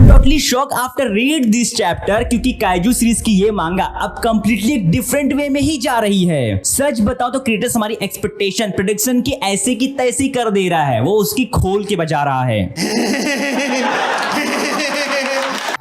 Am totally shock after read this chapter क्योंकि kaiju series की ये मांगा अब कंप्लीटली डिफरेंट वे में ही जा रही है। सच बताओ तो क्रिएटर्स हमारी एक्सपेक्टेशन प्रेडिक्शन की ऐसे की तैसी कर दे रहा है, वो उसकी खोल के बजा रहा है।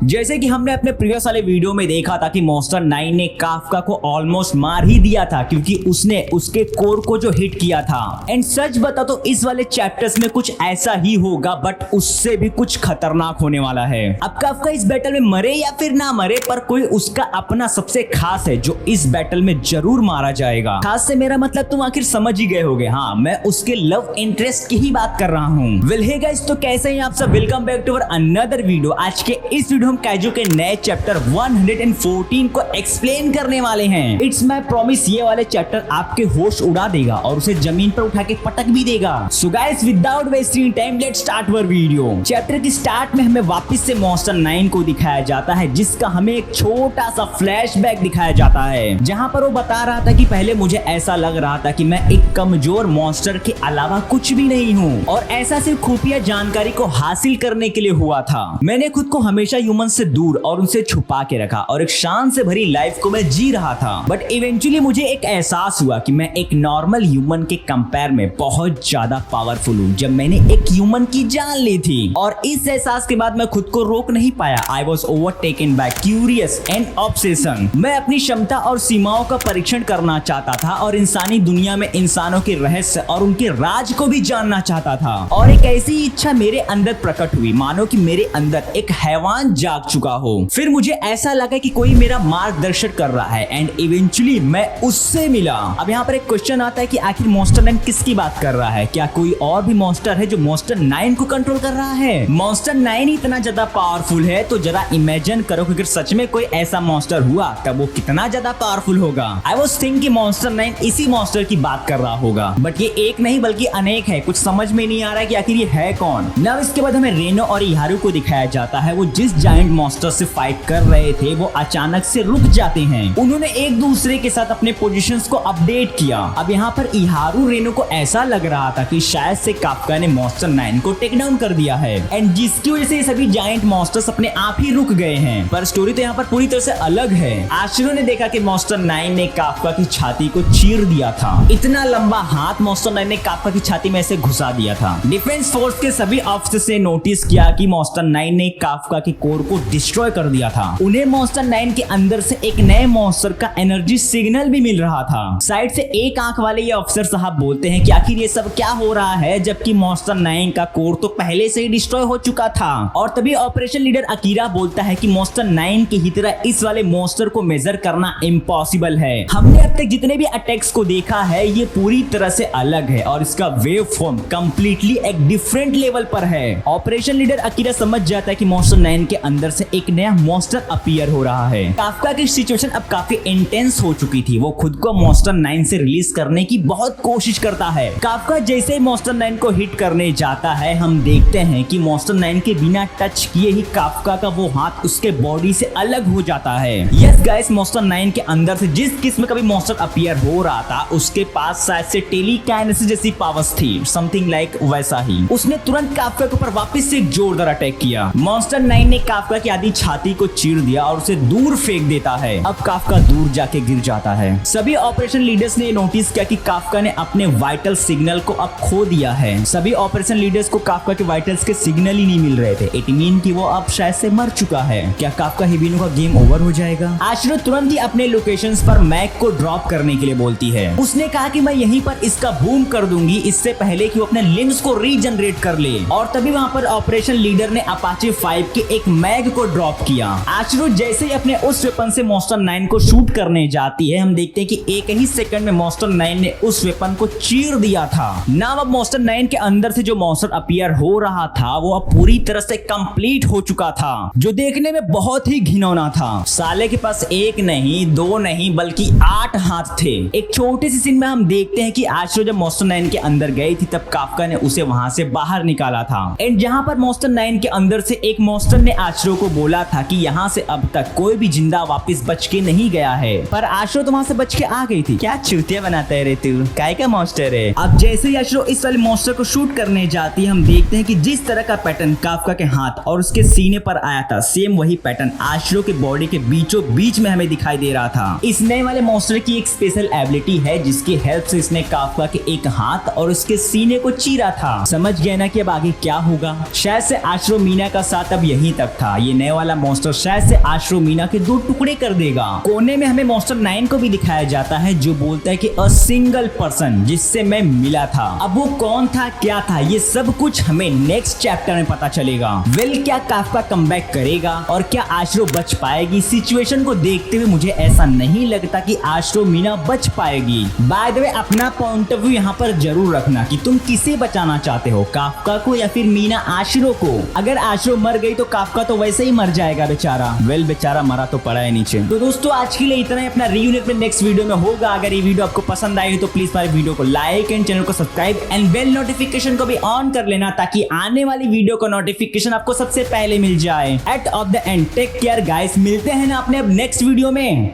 जैसे कि हमने अपने प्रीवियस वाले वीडियो में देखा था कि मॉन्स्टर 9 ने काफका को ऑलमोस्ट मार ही दिया था क्योंकि उसने उसके कोर को जो हिट किया था। एंड सच बता तो इस वाले चैप्टर्स में कुछ ऐसा ही होगा, बट उससे भी कुछ खतरनाक होने वाला है। अब काफका इस बैटल में मरे या फिर ना मरे, पर कोई उसका अपना सबसे खास है जो इस बैटल में जरूर मारा जाएगा। खास से मेरा मतलब तुम आखिर समझ ही गए होगे। हाँ, मैं उसके लव इंटरेस्ट की ही बात कर रहा हूँ। वेल हे गाइस, तो कैसे हैं आप सब? Welcome back to our another video. आज के इस वीडियो हम काइजू के नए चैप्टर 114 को एक्सप्लेन करने वाले हैं। इट्स माय प्रॉमिस, ये वाले चैप्टर आपके होश उड़ा देगा और उसे जमीन पर उठा के पटक भी देगा। So guys, without wasting time let's start our video. Chapter की स्टार्ट में हमें वापस से मॉन्स्टर 9 को दिखाया जाता है, जिसका हमें एक छोटा सा फ्लैशबैक दिखाया जाता है, जहां पर वो बता रहा था कि पहले मुझे ऐसा लग रहा था कि मैं एक कमजोर मॉन्स्टर के अलावा कुछ भी नहीं हूँ और ऐसा सिर्फ खुफिया जानकारी को हासिल करने के लिए हुआ था। मैंने खुद को हमेशा ह्यूमन से दूर और उनसे छुपा के रखा और एक शान से भरी लाइफ को मैं जी रहा था। बट इवेंचुअली मुझे एक एहसास हुआ कि मैं एक नॉर्मल ह्यूमन के कंपेयर में बहुत ज्यादा पावरफुल हूँ जब मैंने एक ह्यूमन की जान ली थी। और इस एहसास के बाद मैं खुद को रोक नहीं पाया। I was overtaken by curious and obsession. मैं अपनी क्षमता और सीमाओं का परीक्षण करना चाहता था और इंसानी दुनिया में इंसानों के रहस्य और उनके राज को भी जानना चाहता था। और एक ऐसी इच्छा मेरे अंदर प्रकट हुई मानो कि मेरे अंदर एक हैवान जाग चुका हो। फिर मुझे ऐसा लगा कि कोई मेरा मार्गदर्शन कर रहा है एंड इवेंचुअली मैं उससे मिला। अब यहाँ पर एक क्वेश्चन आता है कि आखिर मॉन्स्टर 9 किसकी बात कर रहा है? क्या कोई और भी मॉन्स्टर है जो मॉन्स्टर 9 को कंट्रोल कर रहा है? मॉन्स्टर 9 इतना ज्यादा पावरफुल है तो जरा इमेजिन करो कि अगर सच में कोई ऐसा मॉन्स्टर हुआ तब वो कितना ज्यादा पावरफुल होगा। आई वाज थिंकिंग मॉन्स्टर 9 इसी मॉन्स्टर की बात कर रहा होगा, बट ये एक नहीं बल्कि अनेक है। कुछ समझ में नहीं आ रहा है कि आखिर ये है कौन। नाउ इसके बाद हमें रेनो और इहारू को दिखाया जाता है। वो जिस जायंट मॉन्स्टर से फाइट कर रहे थे वो अचानक से रुक जाते हैं। उन्होंने एक दूसरे के साथ अपने पोजीशंस को अपडेट किया। अब यहाँ पर इहारू रेनो को ऐसा लग रहा था कि शायद से काफका ने मॉन्स्टर 9 को टेक डाउन कर दिया है एंड जिसकी वजह से सभी जायंट मॉन्स्टर्स अपने आप ही रुक गए हैं। पर स्टोरी तो यहाँ पर पूरी तरह से अलग है। आशिरो ने देखा कि मॉन्स्टर 9 ने काफका की छाती को चीर दिया था। इतना लंबा हाथ मॉन्स्टर 9 ने काफका की छाती में से घुसा दिया था। डिफेंस फोर्स के सभी ऑफिसर्स ने नोटिस किया कि मॉन्स्टर 9 ने काफका की कोर को डिस्ट्रॉय कर दिया था। उन्हें मॉन्स्टर 9 के अंदर से एक नए मॉन्स्टर का एनर्जी सिग्नल भी मिल रहा था। साइड से एक आंख वाले ये अफसर साहब बोलते हैं कि आखिर ये सब क्या हो रहा है, जबकि मॉन्स्टर 9 का कोर तो पहले से ही डिस्ट्रॉय हो चुका था। और तभी ऑपरेशन लीडर अकीरा बोलता है कि मॉन्स्टर 9 की ही तरह इस वाले मॉन्स्टर को मेजर करना इम्पॉसिबल है। हमने अब तक जितने भी अटैक्स को देखा है ये पूरी तरह से अलग है और इसका वेव फॉर्म कंप्लीटली एक डिफरेंट लेवल पर है। ऑपरेशन लीडर अकीरा समझ जाता है कि मॉन्स्टर 9 के अंदर से एक नया मॉन्स्टर अपीयर हो रहा है। काफका की सिचुएशन अब काफी इंटेंस हो चुकी थी। वो खुद को मॉन्स्टर 9 से रिलीज करने की बहुत कोशिश करता है। काफका जैसे मॉन्स्टर 9 को हिट करने जाता है, हम देखते हैं कि मॉन्स्टर 9 के बिना टच किए ही काफका का वो हाथ उसके बॉडी से अलग हो जाता है। यस गाइस, मॉन्स्टर 9 के अंदर से जिस किस्म का भी मॉन्स्टर अपीयर हो रहा था उसके पास शायद से टेलीकाइनेसिस जैसी पावर्स थी, समथिंग लाइक वैसा ही। उसने तुरंत काफका के ऊपर वापस से जोरदार अटैक किया। मॉन्स्टर 9 ने काफका की आधी छाती को चीर दिया और उसे दूर फेंक देता है। अब काफका दूर जाके गिर जाता है। सभी ऑपरेशन लीडर्स ने नोटिस किया कि काफका ने अपने वाइटल सिग्नल को अब खो दिया है। सभी ऑपरेशन लीडर्स को काफका के वाइटल्स के सिग्नल ही नहीं मिल रहे थे। इट मीन कि वो अब शायद से मर चुका है। क्या काफका हिबिनो का गेम ओवर हो जाएगा? आशिरो तुरंत ही अपने लोकेशंस पर मैक को ड्रॉप करने के लिए बोलती है। उसने कहा कि मैं यहीं पर इसका बूम कर दूंगी इससे पहले कि वो अपने लिम्स को रीजनरेट कर ले। और तभी वहां पर ऑपरेशन लीडर ने अपाचे 5 के एक मैग को ड्रॉप किया। आशिरो जैसे ही अपने उस वेपन से मॉन्स्टर 9 को शूट करने जाती है, हम देखते हैं कि एक ही सेकंड में मॉन्स्टर 9 ने उस वेपन को चीर दिया था। नाउ अब मॉन्स्टर 9 के अंदर से जो मॉन्स्टर अपीयर हो रहा था वो अब पूरी तरह से कंप्लीट हो चुका था, जो देखने में बहुत ही घिनौना था। साले के पास एक नहीं, दो नहीं, बल्कि 8 हाथ थे। एक छोटे सी सीन में हम देखते हैं कि आशिरो जब मॉन्स्टर 9 के अंदर गई थी तब काफका ने उसे वहां से बाहर निकाला था। एंड जहां पर मॉन्स्टर 9 के अंदर से एक मॉन्स्टर ने आश्रो को बोला था कि यहाँ से अब तक कोई भी जिंदा वापस बच के नहीं गया है, पर आश्रो तो वहाँ से बच के आ गई थी। क्या चूतिया बनाता है रे तू, काय का मॉन्स्टर है। अब जैसे ही आश्रो इस वाले मॉन्स्टर को शूट करने जाती है, हम देखते हैं कि जिस तरह का पैटर्न काफका के हाथ और उसके सीने पर आया था, सेम वही पैटर्न आश्रो के बॉडी के बीचों बीच में हमें दिखाई दे रहा था। इस नए वाले मॉन्स्टर की एक स्पेशल एबिलिटी है जिसकी हेल्प से इसने काफका के एक हाथ और उसके सीने को चीरा था। समझ गए ना कि अब आगे क्या होगा। शायद से आश्रो मीना का साथ अब यहीं तक था। ये नए वाला मॉन्स्टर शायद से आश्रो मीना के 2 टुकड़े कर देगा। कोने में हमें मॉन्स्टर 9 को भी दिखाया जाता है जो बोलता है कि अ सिंगल पर्सन जिससे मैं मिला था। अब वो कौन था, क्या था, ये सब कुछ हमें नेक्स्ट चैप्टर में पता चलेगा। वेल, क्या काफका कमबैक करेगा और क्या आश्रो बच पाएगी? सिचुएशन को देखते हुए मुझे ऐसा नहीं लगता कि आश्रो मीना बच पाएगी। बाय द वे, अपना पॉइंट ऑफ व्यू यहाँ पर जरूर रखना कि तुम किसे बचाना चाहते हो, काफका को या फिर मीना आश्रो को। अगर आश्रो मर गई तो काफका तो वैसे ही मर जाएगा बेचारा। वेल, बेचारा मरा तो पड़ा है नीचे। तो दोस्तों आज के लिए इतना ही। अपना रीयूनिट में नेक्स्ट वीडियो में होगा। अगर ये वीडियो आपको पसंद आई तो प्लीज हमारे वीडियो को लाइक एंड चैनल को सब्सक्राइब एंड बेल नोटिफिकेशन को भी ऑन कर लेना ताकि आने वाली वीडियो का नोटिफिकेशन आपको सबसे पहले मिल जाए। At of the end take care guys, मिलते हैं ना अपने अब नेक्स्ट वीडियो में।